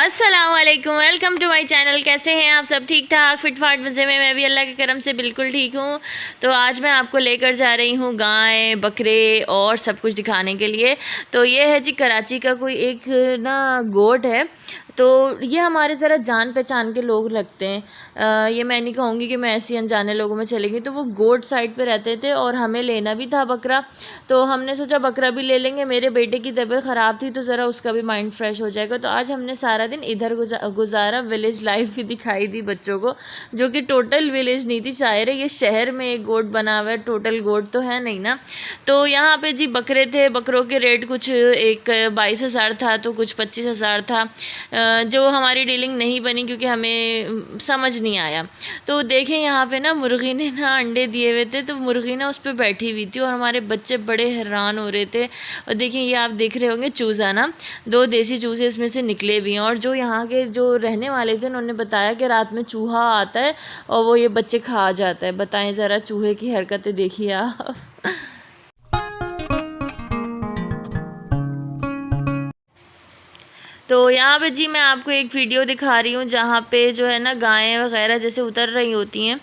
अस्सलामुअलैकुम, welcome to my channel. कैसे हैं आप सब? ठीक ठाक, फिट फाट मज़े में। मैं भी अल्लाह के करम से बिल्कुल ठीक हूँ। तो आज मैं आपको लेकर जा रही हूँ गाय, बकरे और सब कुछ दिखाने के लिए। तो ये है जी कराची का कोई एक ना गोट है। तो ये हमारे ज़रा जान पहचान के लोग लगते हैं। ये मैं नहीं कहूँगी कि मैं ऐसी अनजाने लोगों में चलेंगी। तो वो गोट साइड पे रहते थे और हमें लेना भी था बकरा, तो हमने सोचा बकरा भी ले लेंगे। मेरे बेटे की तबीयत ख़राब थी तो ज़रा उसका भी माइंड फ्रेश हो जाएगा। तो आज हमने सारा दिन इधर गुजारा। विलेज लाइफ भी दिखाई दी बच्चों को, जो कि टोटल विलेज नहीं थी। शायर है ये शहर में एक गोट बना हुआ है, टोटल गोट तो है नहीं ना। तो यहाँ पे जी बकरे थे। बकरों के रेट कुछ एक 22,000 था तो कुछ 25,000 था। जो हमारी डीलिंग नहीं बनी क्योंकि हमें समझ नहीं आया। तो देखें यहाँ पे ना मुर्गी ने ना अंडे दिए हुए थे, तो मुर्गी ना उस पर बैठी हुई थी और हमारे बच्चे बड़े हैरान हो रहे थे। और देखिए ये आप देख रहे होंगे चूज़ा ना, 2 देसी चूज़े इसमें से निकले भी हैं। और जो यहाँ के जो रहने वाले थे उन्होंने बताया कि रात में चूहा आता है और वो ये बच्चे खा जाता है। बताएं ज़रा चूहे की हरकतें देखिए आप। तो यहाँ पे जी मैं आपको एक वीडियो दिखा रही हूँ जहाँ पे जो है ना गायें वगैरह जैसे उतर रही होती हैं।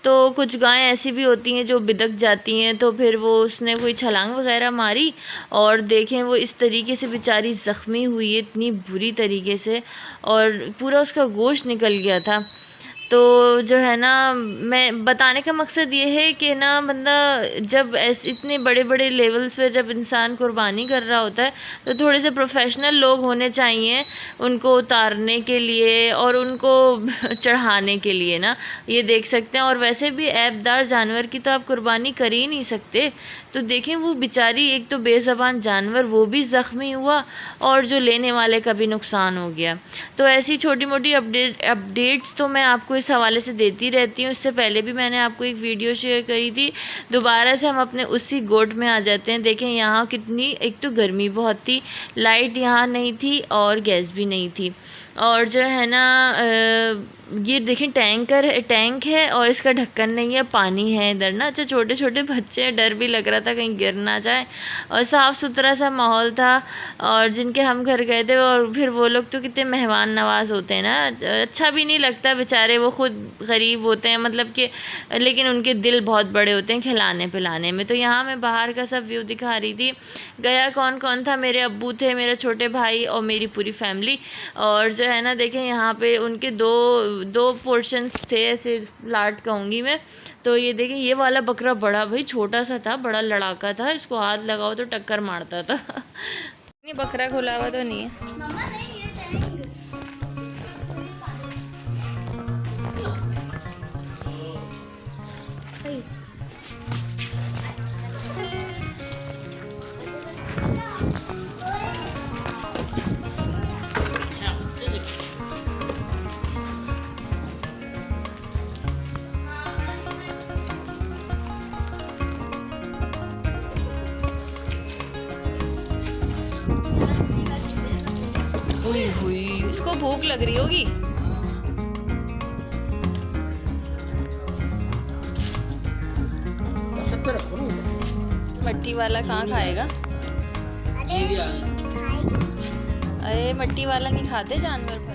तो कुछ गायें ऐसी भी होती हैं जो बिदक जाती हैं, तो फिर वो उसने कोई छलांग वगैरह मारी और देखें वो इस तरीके से बेचारी ज़ख्मी हुई है, इतनी बुरी तरीके से, और पूरा उसका गोश्त निकल गया था। तो जो है ना, मैं बताने का मकसद ये है कि ना बंदा जब ऐसे इतने बड़े बड़े लेवल्स पे जब इंसान कुर्बानी कर रहा होता है तो थोड़े से प्रोफेशनल लोग होने चाहिए उनको उतारने के लिए और उनको चढ़ाने के लिए ना। ये देख सकते हैं। और वैसे भी ऐबदार जानवर की तो आप कुर्बानी कर ही नहीं सकते। तो देखें वो बेचारी, एक तो बेज़बान जानवर वो भी ज़ख्मी हुआ और जो लेने वाले का भी नुकसान हो गया। तो ऐसी छोटी मोटी अपडेट्स तो मैं आपको इस हवाले से देती रहती हूँ। इससे पहले भी मैंने आपको एक वीडियो शेयर करी थी। दोबारा से हम अपने उसी गोट में आ जाते हैं। देखें यहाँ कितनी, एक तो गर्मी बहुत थी, लाइट यहाँ नहीं थी और गैस भी नहीं थी। और जो है ना ये देखें टैंक है और इसका ढक्कन नहीं है, पानी है इधर ना। अच्छा छोटे छोटे बच्चे हैं, डर भी लग रहा था कहीं गिर ना जाए। और साफ़ सुथरा सा माहौल था। और जिनके हम घर गए थे और फिर वो लोग तो कितने मेहमान नवाज होते हैं ना। अच्छा भी नहीं लगता, बेचारे वो खुद गरीब होते हैं, मतलब कि, लेकिन उनके दिल बहुत बड़े होते हैं खिलाने पिलाने में। तो यहाँ मैं बाहर का सब व्यू दिखा रही थी। गया कौन कौन था? मेरे अब्बू थे, मेरे छोटे भाई और मेरी पूरी फैमिली। और जो है ना देखें यहाँ पे उनके दो पोर्शंस थे, ऐसे लाट कहूँगी मैं। तो ये देखें ये वाला बकरा बड़ा भाई छोटा सा था, बड़ा लड़ाका था, इसको हाथ लगाओ तो टक्कर मारता था। ये बकरा खुला हुआ तो नहीं है। हुई इसको भूख लग रही होगी। मट्टी वाला कहाँ खाएगा? अरे मट्टी वाला नहीं खाते जानवर फल।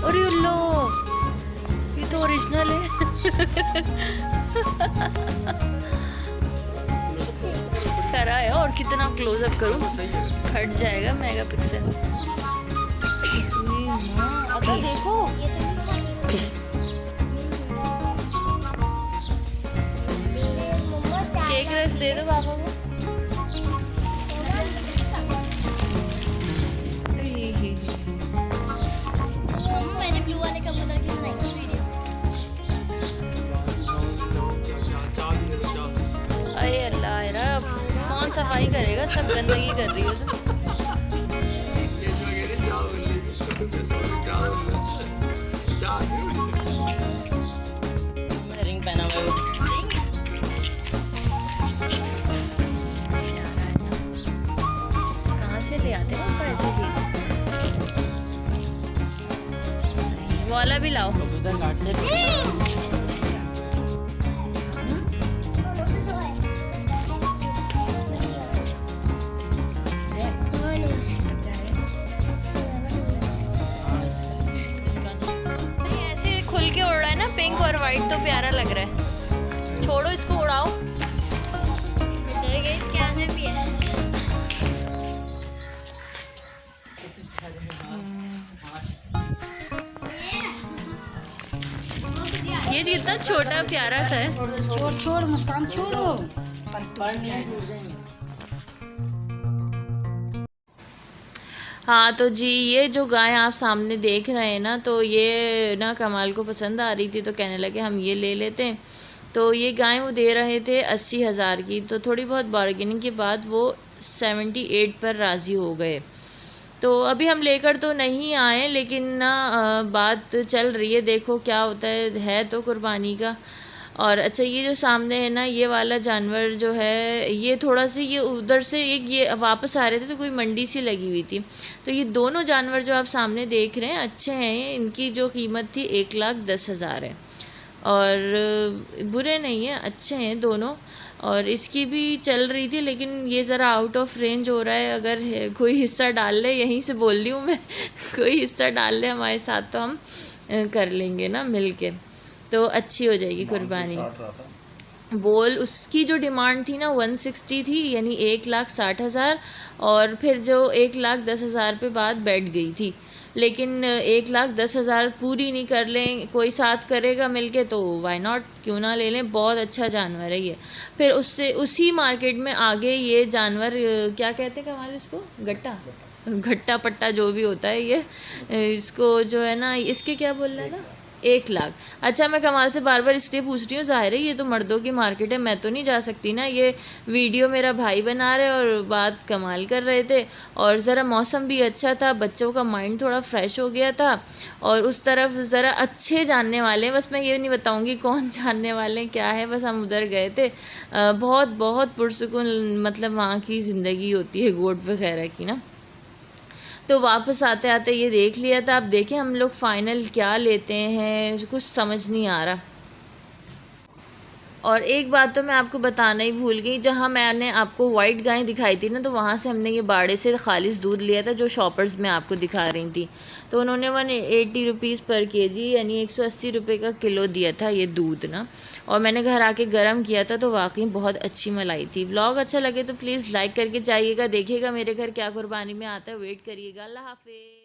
अरे लो, ये तो ओरिजिनल है। करा है। और कितना क्लोजअप करूं? फट जाएगा मेगापिक्सल। अच्छा देखो, केक रस दे दो पापा को। मैंने ब्लू वाले का सफाई करेगा, सब गंदगी कर रही हो तुम। रिंग पहना हुआ है। कहाँ से ले आते हो पापा ऐसी चीज? वाला भी लाओ। उधर काटते पिंक और वाइट तो प्यारा लग रहा है, छोड़ो इसको, उड़ाओ। क्या भी है? ये कितना छोटा प्यारा सा है। छोड़ छोड़ मुस्कान, छोड़ो। हाँ तो जी, ये जो गाय आप सामने देख रहे हैं ना, तो ये ना कमाल को पसंद आ रही थी तो कहने लगे हम ये ले लेते हैं। तो ये गाय वो दे रहे थे 80,000 की, तो थोड़ी बहुत बार्गेनिंग के बाद वो 78 पर राज़ी हो गए। तो अभी हम लेकर तो नहीं आए, लेकिन ना बात चल रही है, देखो क्या होता है तो कुर्बानी का। और अच्छा, ये जो सामने है ना, ये वाला जानवर जो है, ये थोड़ा सा ये उधर से एक ये वापस आ रहे थे तो कोई मंडी सी लगी हुई थी। तो ये दोनों जानवर जो आप सामने देख रहे हैं अच्छे हैं, इनकी जो कीमत थी 1,10,000 है, और बुरे नहीं हैं, अच्छे हैं दोनों। और इसकी भी चल रही थी, लेकिन ये ज़रा आउट ऑफ रेंज हो रहा है। अगर कोई हिस्सा डाल ले, यहीं से बोल रही हूँ मैं कोई हिस्सा डाल ले हमारे साथ तो हम कर लेंगे ना मिल के, तो अच्छी हो जाएगी कुर्बानी। बोल उसकी जो डिमांड थी ना 160 थी, यानी 1,60,000, और फिर जो 1,10,000 पे बात बैठ गई थी। लेकिन 1,10,000 पूरी नहीं कर लें, कोई साथ करेगा मिलके तो वाई नॉट, क्यों ना ले लें, बहुत अच्छा जानवर है ये। फिर उससे उसी मार्केट में आगे ये जानवर क्या कहते हैं कमाल इसको, घट्टा पट्टा जो भी होता है ये, इसको जो है ना, इसके क्या बोल रहा है ना, 1,00,000। अच्छा, मैं कमाल से बार बार इसलिए पूछ रही हूँ, ज़ाहिर है ये तो मर्दों की मार्केट है, मैं तो नहीं जा सकती ना। ये वीडियो मेरा भाई बना रहे और बात कमाल कर रहे थे, और ज़रा मौसम भी अच्छा था, बच्चों का माइंड थोड़ा फ्रेश हो गया था, और उस तरफ ज़रा अच्छे जानने वाले हैं, बस मैं ये नहीं बताऊँगी कौन जानने वाले हैं क्या है, बस हम उधर गए थे। बहुत बहुत पुरसुकून मतलब वहाँ की ज़िंदगी होती है गोट वगैरह की ना। तो वापस आते आते ये देख लिया था। अब देखें हम लोग फ़ाइनल क्या लेते हैं, कुछ समझ नहीं आ रहा। और एक बात तो मैं आपको बताना ही भूल गई, जहाँ मैंने आपको वाइट गाय दिखाई थी ना, तो वहाँ से हमने ये बाड़े से खालिस दूध लिया था जो शॉपर्स में आपको दिखा रही थी। तो उन्होंने 180 रुपीज़ पर केजी, यानी 180 रुपये का किलो दिया था ये दूध ना। और मैंने घर आके गर्म किया था, तो वाकई बहुत अच्छी मलाई थी। व्लॉग अच्छा लगे तो प्लीज़ लाइक करके जाइएगा, देखिएगा मेरे घर क्या कुर्बानी में आता है, वेट करिएगा। अल्लाह हाफिज़।